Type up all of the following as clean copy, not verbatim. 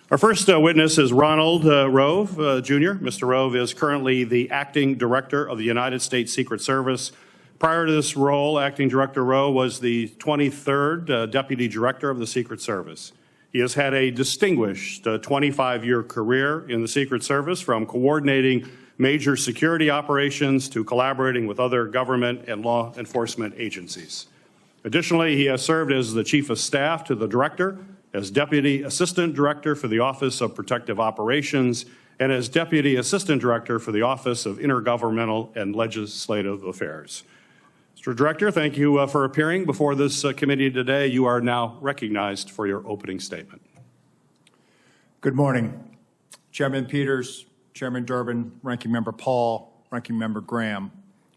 Our first witness is Ronald Rowe, Jr. Mr. Rowe is currently the acting director of the United States Secret Service. Prior to this role, Acting Director Rowe was the 23rd Deputy Director of the Secret Service. He has had a distinguished 25-year career in the Secret Service, from coordinating major security operations to collaborating with other government and law enforcement agencies. Additionally, he has served as the Chief of Staff to the Director, as Deputy Assistant Director for the Office of Protective Operations, and as Deputy Assistant Director for the Office of Intergovernmental and Legislative Affairs. Mr. Director, thank you for appearing before this committee today. You are now recognized for your opening statement. Good morning. Chairman Peters, Chairman Durbin, Ranking Member Paul, Ranking Member Graham,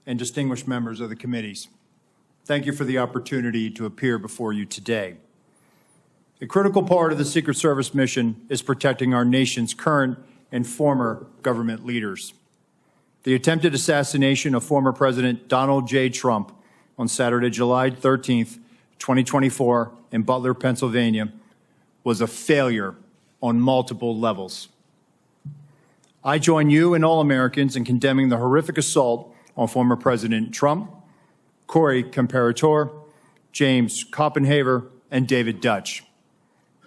and distinguished members of the committees. Thank you for the opportunity to appear before you today. A critical part of the Secret Service mission is protecting our nation's current and former government leaders. The attempted assassination of former President Donald J. Trump on Saturday, July 13th, 2024, in Butler, Pennsylvania, was a failure on multiple levels. I join you and all Americans in condemning the horrific assault on former President Trump, Corey Comparator, James Copenhaver, and David Dutch.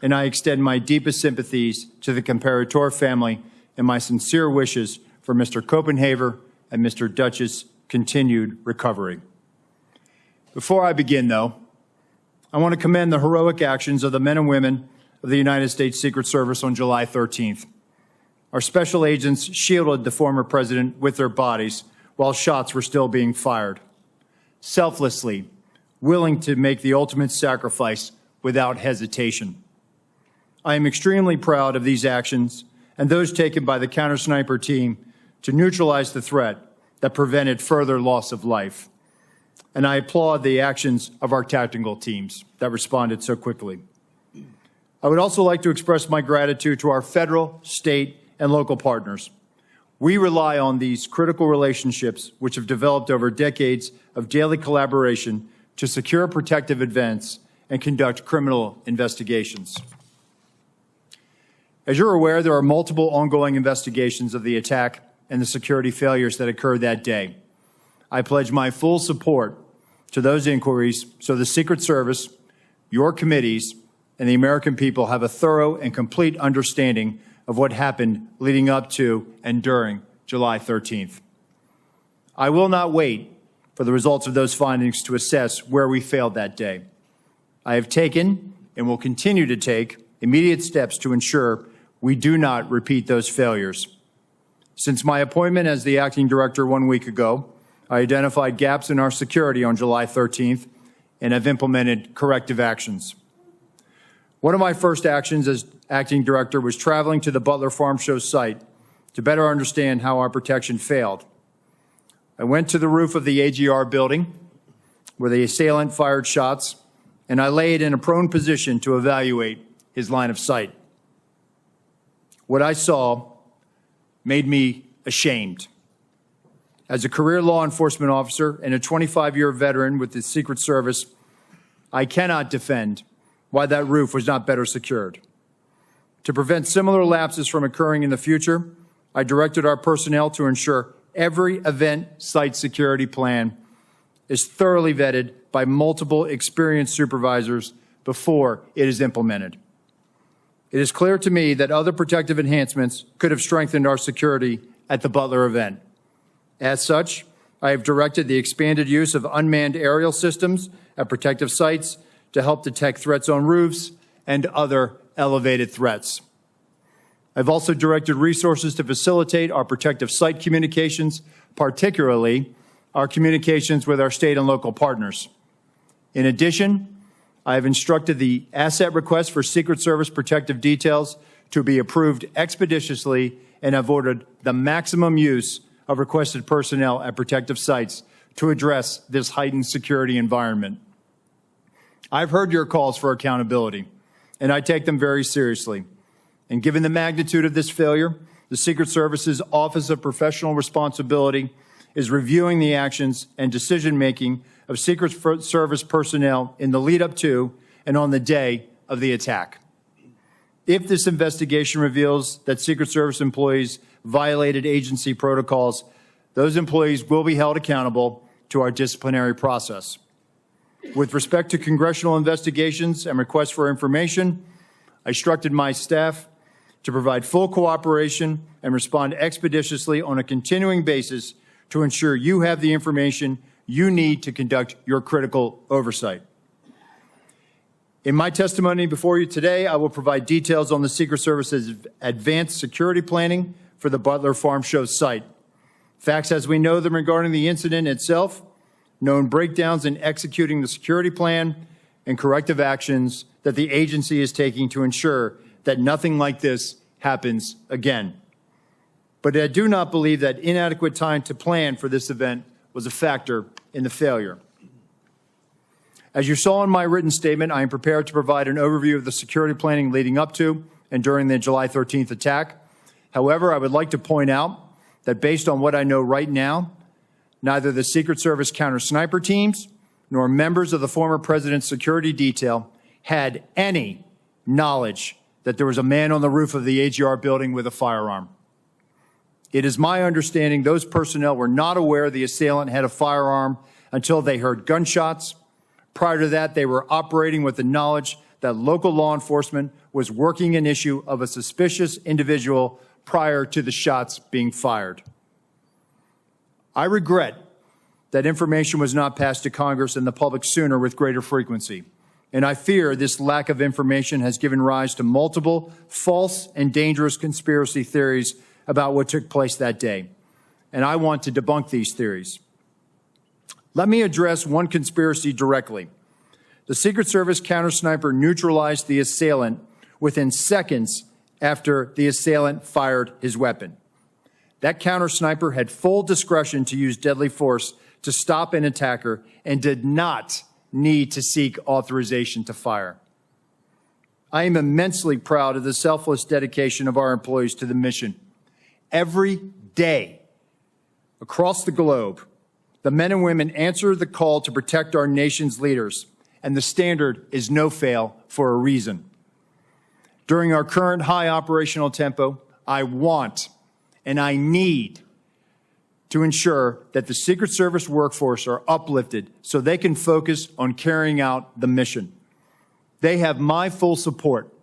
And I extend my deepest sympathies to the Comparator family and my sincere wishes for Mr. Copenhaver and Mr. Dutch's continued recovery. Before I begin, though, I want to commend the heroic actions of the men and women of the United States Secret Service on July 13th. Our special agents shielded the former president with their bodies while shots were still being fired, selflessly, willing to make the ultimate sacrifice without hesitation. I am extremely proud of these actions and those taken by the counter-sniper team to neutralize the threat that prevented further loss of life. And I applaud the actions of our tactical teams that responded so quickly. I would also like to express my gratitude to our federal, state, and local partners. We rely on these critical relationships, which have developed over decades of daily collaboration, to secure protective events and conduct criminal investigations. As you're aware, there are multiple ongoing investigations of the attack and the security failures that occurred that day. I pledge my full support to those inquiries so the Secret Service, your committees, and the American people have a thorough and complete understanding of what happened leading up to and during July 13th. I will not wait for the results of those findings to assess where we failed that day. I have taken and will continue to take immediate steps to ensure we do not repeat those failures. Since my appointment as the acting director 1 week ago, I identified gaps in our security on July 13th and have implemented corrective actions. One of my first actions as acting director was traveling to the Butler Farm Show site to better understand how our protection failed. I went to the roof of the AGR building where the assailant fired shots, and I laid in a prone position to evaluate his line of sight. What I saw made me ashamed. As a career law enforcement officer and a 25-year veteran with the Secret Service, I cannot defend why that roof was not better secured. To prevent similar lapses from occurring in the future, I directed our personnel to ensure every event site security plan is thoroughly vetted by multiple experienced supervisors before it is implemented. It is clear to me that other protective enhancements could have strengthened our security at the Butler event. As such, I have directed the expanded use of unmanned aerial systems at protective sites to help detect threats on roofs and other elevated threats. I've also directed resources to facilitate our protective site communications, particularly our communications with our state and local partners. In addition, I have instructed the asset request for Secret Service protective details to be approved expeditiously and have ordered the maximum use of requested personnel at protective sites to address this heightened security environment. I've heard your calls for accountability, and I take them very seriously. And given the magnitude of this failure, the Secret Service's Office of Professional Responsibility is reviewing the actions and decision-making of Secret Service personnel in the lead-up to and on the day of the attack. If this investigation reveals that Secret Service employees violated agency protocols, those employees will be held accountable to our disciplinary process. With respect to congressional investigations and requests for information, I instructed my staff to provide full cooperation and respond expeditiously on a continuing basis to ensure you have the information you need to conduct your critical oversight. In my testimony before you today, I will provide details on the Secret Service's advanced security planning for the Butler Farm Show site. Facts as we know them regarding the incident itself, known breakdowns in executing the security plan, and corrective actions that the agency is taking to ensure that nothing like this happens again. But I do not believe that inadequate time to plan for this event was a factor in the failure. As you saw in my written statement, I am prepared to provide an overview of the security planning leading up to and during the July 13th attack. However, I would like to point out that based on what I know right now, neither the Secret Service counter-sniper teams nor members of the former president's security detail had any knowledge that there was a man on the roof of the AGR building with a firearm. It is my understanding those personnel were not aware the assailant had a firearm until they heard gunshots. Prior to that, they were operating with the knowledge that local law enforcement was working an issue of a suspicious individual prior to the shots being fired. I regret that information was not passed to Congress and the public sooner with greater frequency. And I fear this lack of information has given rise to multiple false and dangerous conspiracy theories about what took place that day. And I want to debunk these theories. Let me address one conspiracy directly. The Secret Service counter-sniper neutralized the assailant within seconds after the assailant fired his weapon. That counter-sniper had full discretion to use deadly force to stop an attacker and did not need to seek authorization to fire. I am immensely proud of the selfless dedication of our employees to the mission. Every day across the globe, the men and women answer the call to protect our nation's leaders, and the standard is no fail for a reason. During our current high operational tempo, I want and I need to ensure that the Secret Service workforce are uplifted so they can focus on carrying out the mission. They have my full support,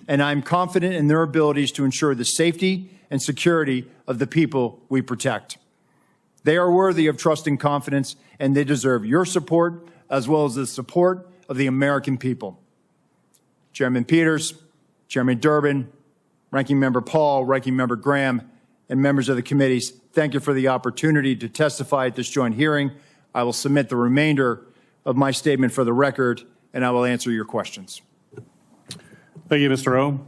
and I'm confident in their abilities to ensure the safety and security of the people we protect. They are worthy of trust and confidence, and they deserve your support as well as the support of the American people. Chairman Peters, Chairman Durbin, Ranking Member Paul, Ranking Member Graham, and members of the committees, thank you for the opportunity to testify at this joint hearing. I will submit the remainder of my statement for the record, and I will answer your questions. Thank you, Mr. Rowe.